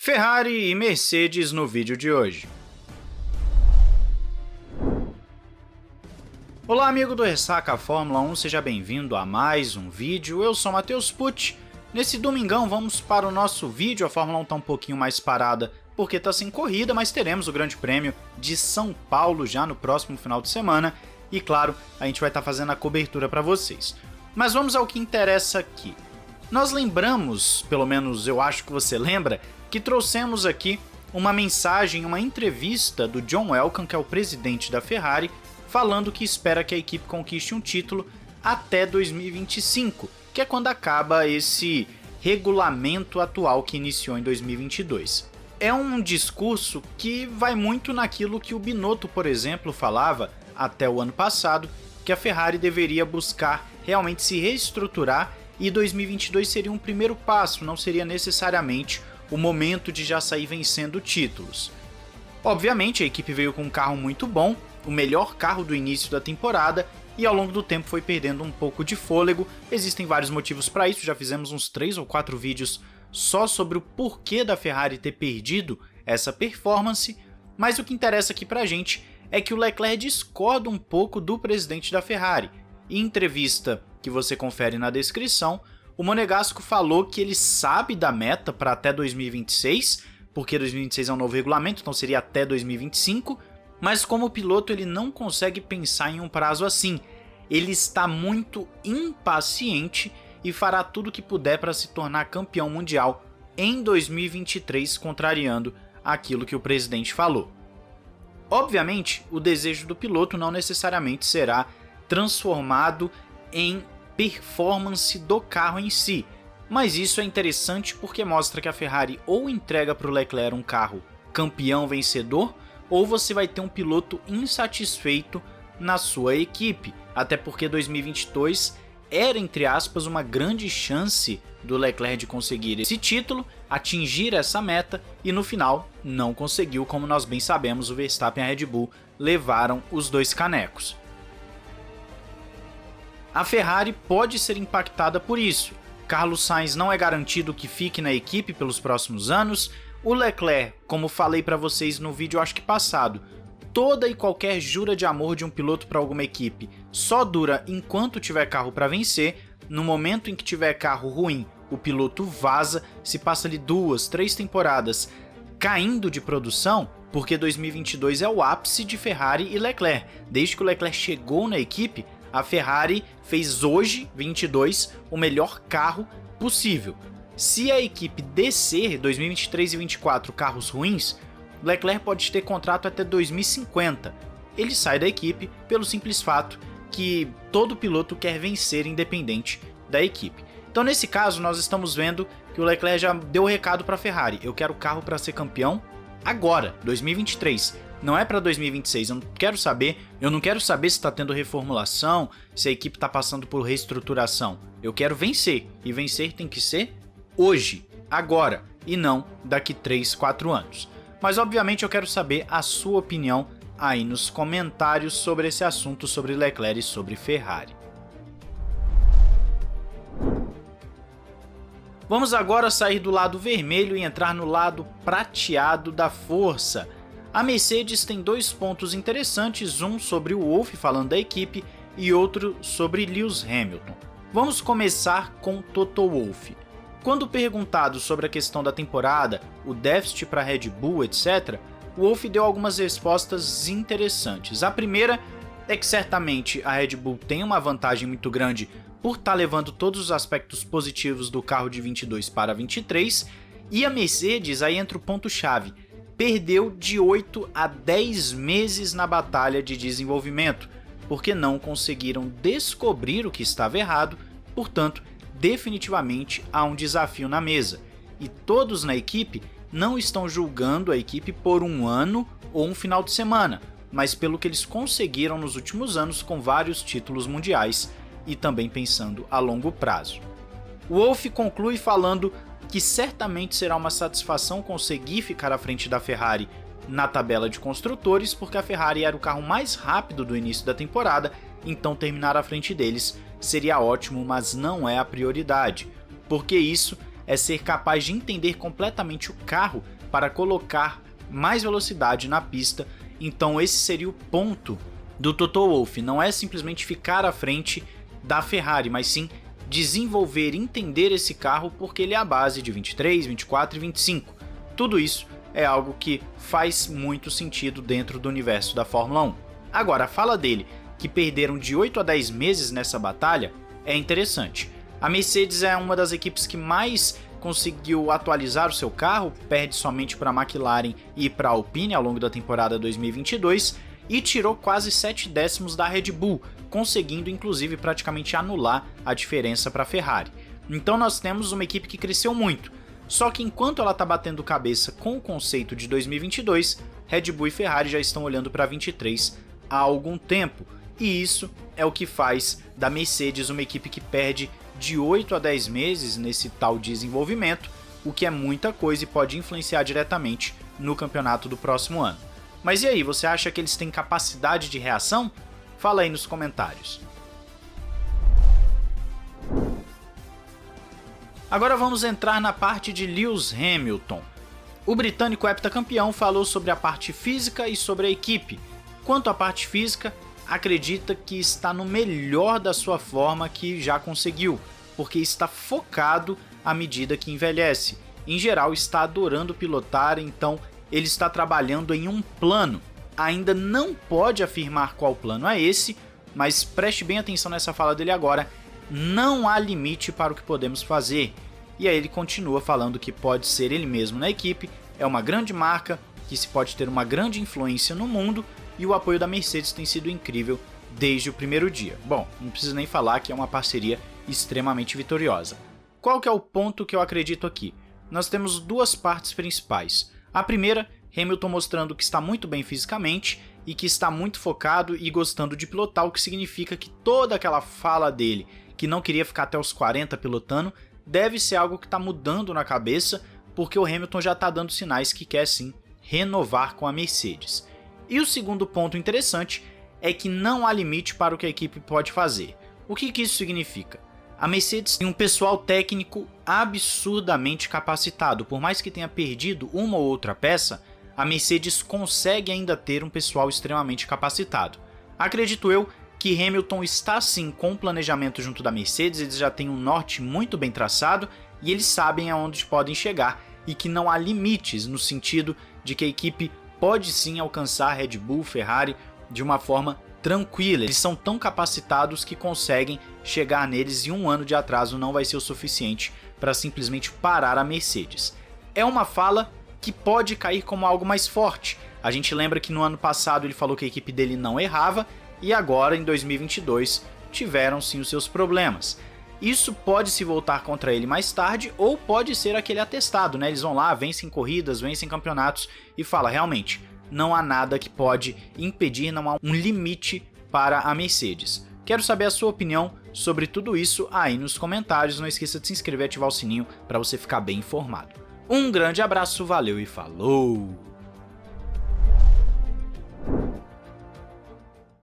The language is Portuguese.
Ferrari e Mercedes no vídeo de hoje. Olá amigo do Ressaca Fórmula 1, seja bem-vindo a mais um vídeo, eu sou Matheus Pucci. Nesse domingão vamos para o nosso vídeo, a Fórmula 1 tá um pouquinho mais parada porque tá sem corrida, mas teremos o Grande Prêmio de São Paulo já no próximo final de semana e claro, a gente vai estar fazendo a cobertura para vocês. Mas vamos ao que interessa aqui. Nós lembramos, pelo menos eu acho que você lembra, que trouxemos aqui uma mensagem, uma entrevista do John Elkann, que é o presidente da Ferrari, falando que espera que a equipe conquiste um título até 2025, que é quando acaba esse regulamento atual que iniciou em 2022. É um discurso que vai muito naquilo que o Binotto, por exemplo, falava até o ano passado, que a Ferrari deveria buscar realmente se reestruturar e 2022 seria um primeiro passo, não seria necessariamente o momento de já sair vencendo títulos. Obviamente a equipe veio com um carro muito bom, o melhor carro do início da temporada, e ao longo do tempo foi perdendo um pouco de fôlego. Existem vários motivos para isso, já fizemos uns 3 ou 4 vídeos só sobre o porquê da Ferrari ter perdido essa performance, mas o que interessa aqui pra gente é que o Leclerc discorda um pouco do presidente da Ferrari. Em entrevista que você confere na descrição, o Monegasco falou que ele sabe da meta para até 2026, porque 2026 é um novo regulamento, então seria até 2025, mas como piloto ele não consegue pensar em um prazo assim. Ele está muito impaciente e fará tudo o que puder para se tornar campeão mundial em 2023, contrariando aquilo que o presidente falou. Obviamente, o desejo do piloto não necessariamente será transformado em performance do carro em si, mas isso é interessante porque mostra que a Ferrari ou entrega para o Leclerc um carro campeão vencedor, ou você vai ter um piloto insatisfeito na sua equipe, até porque 2022 era, entre aspas, uma grande chance do Leclerc de conseguir esse título, atingir essa meta, e no final não conseguiu, como nós bem sabemos, o Verstappen e a Red Bull levaram os 2 canecos. A Ferrari pode ser impactada por isso. Carlos Sainz não é garantido que fique na equipe pelos próximos anos. O Leclerc, como falei para vocês no vídeo acho que passado, toda e qualquer jura de amor de um piloto para alguma equipe só dura enquanto tiver carro para vencer. No momento em que tiver carro ruim, o piloto vaza, se passa ali 2, 3 temporadas caindo de produção, porque 2022 é o ápice de Ferrari e Leclerc. Desde que o Leclerc chegou na equipe, a Ferrari fez hoje, 22, o melhor carro possível. Se a equipe descer 2023 e 2024 carros ruins, Leclerc pode ter contrato até 2050. Ele sai da equipe pelo simples fato que todo piloto quer vencer independente da equipe. Então nesse caso nós estamos vendo que o Leclerc já deu o recado para a Ferrari: eu quero carro para ser campeão agora, 2023. Não é para 2026, eu não quero saber se está tendo reformulação, se a equipe está passando por reestruturação. Eu quero vencer, e vencer tem que ser hoje, agora, e não daqui 3, 4 anos. Mas obviamente eu quero saber a sua opinião aí nos comentários sobre esse assunto, sobre Leclerc e sobre Ferrari. Vamos agora sair do lado vermelho e entrar no lado prateado da força. A Mercedes tem 2 pontos interessantes, um sobre o Wolff falando da equipe e outro sobre Lewis Hamilton. Vamos começar com Toto Wolff. Quando perguntado sobre a questão da temporada, o déficit para a Red Bull, etc., o Wolff deu algumas respostas interessantes. A primeira é que certamente a Red Bull tem uma vantagem muito grande por estar levando todos os aspectos positivos do carro de 22 para 23, e a Mercedes, aí entra o ponto-chave, perdeu de 8 a 10 meses na batalha de desenvolvimento, porque não conseguiram descobrir o que estava errado. Portanto, definitivamente há um desafio na mesa, e todos na equipe não estão julgando a equipe por um ano ou um final de semana, mas pelo que eles conseguiram nos últimos anos com vários títulos mundiais e também pensando a longo prazo. O Wolff conclui falando que certamente será uma satisfação conseguir ficar à frente da Ferrari na tabela de construtores, porque a Ferrari era o carro mais rápido do início da temporada, então terminar à frente deles seria ótimo, mas não é a prioridade, porque isso é ser capaz de entender completamente o carro para colocar mais velocidade na pista. Então esse seria o ponto do Toto Wolff, não é simplesmente ficar à frente da Ferrari, mas sim desenvolver e entender esse carro, porque ele é a base de 23, 24 e 25. Tudo isso é algo que faz muito sentido dentro do universo da Fórmula 1. Agora, a fala dele, que perderam de 8 a 10 meses nessa batalha, é interessante. A Mercedes é uma das equipes que mais conseguiu atualizar o seu carro, perde somente para a McLaren e para a Alpine ao longo da temporada 2022, e tirou quase 7 décimos da Red Bull, conseguindo inclusive praticamente anular a diferença para a Ferrari. Então nós temos uma equipe que cresceu muito, só que enquanto ela está batendo cabeça com o conceito de 2022, Red Bull e Ferrari já estão olhando para 23 há algum tempo, e isso é o que faz da Mercedes uma equipe que perde de 8 a 10 meses nesse tal desenvolvimento, o que é muita coisa e pode influenciar diretamente no campeonato do próximo ano. Mas e aí, você acha que eles têm capacidade de reação? Fala aí nos comentários. Agora vamos entrar na parte de Lewis Hamilton. O britânico heptacampeão falou sobre a parte física e sobre a equipe. Quanto à parte física, acredita que está no melhor da sua forma que já conseguiu, porque está focado à medida que envelhece. Em geral, está adorando pilotar, então ele está trabalhando em um plano. Ainda não pode afirmar qual plano é esse, mas preste bem atenção nessa fala dele agora. Não há limite para o que podemos fazer. E aí ele continua falando que pode ser ele mesmo na equipe, é uma grande marca, que se pode ter uma grande influência no mundo, e o apoio da Mercedes tem sido incrível desde o primeiro dia. Bom, não preciso nem falar que é uma parceria extremamente vitoriosa. Qual que é o ponto que eu acredito aqui? Nós temos duas partes principais. A primeira, Hamilton mostrando que está muito bem fisicamente e que está muito focado e gostando de pilotar, o que significa que toda aquela fala dele, que não queria ficar até os 40 pilotando, deve ser algo que está mudando na cabeça, porque o Hamilton já está dando sinais que quer sim renovar com a Mercedes. E o segundo ponto interessante é que não há limite para o que a equipe pode fazer. O que isso significa? A Mercedes tem um pessoal técnico absurdamente capacitado. Por mais que tenha perdido uma ou outra peça, a Mercedes consegue ainda ter um pessoal extremamente capacitado. Acredito eu que Hamilton está sim com o planejamento junto da Mercedes, eles já têm um norte muito bem traçado e eles sabem aonde podem chegar e que não há limites no sentido de que a equipe pode sim alcançar Red Bull, Ferrari de uma forma tranquila. Eles são tão capacitados que conseguem chegar neles e um ano de atraso não vai ser o suficiente para simplesmente parar a Mercedes. É uma fala que pode cair como algo mais forte. A gente lembra que no ano passado ele falou que a equipe dele não errava e agora em 2022 tiveram sim os seus problemas. Isso pode se voltar contra ele mais tarde ou pode ser aquele atestado, né? Eles vão lá, vencem corridas, vencem campeonatos e fala, realmente, não há nada que pode impedir, não há um limite para a Mercedes. Quero saber a sua opinião sobre tudo isso aí nos comentários. Não esqueça de se inscrever e ativar o sininho para você ficar bem informado. Um grande abraço, valeu e falou!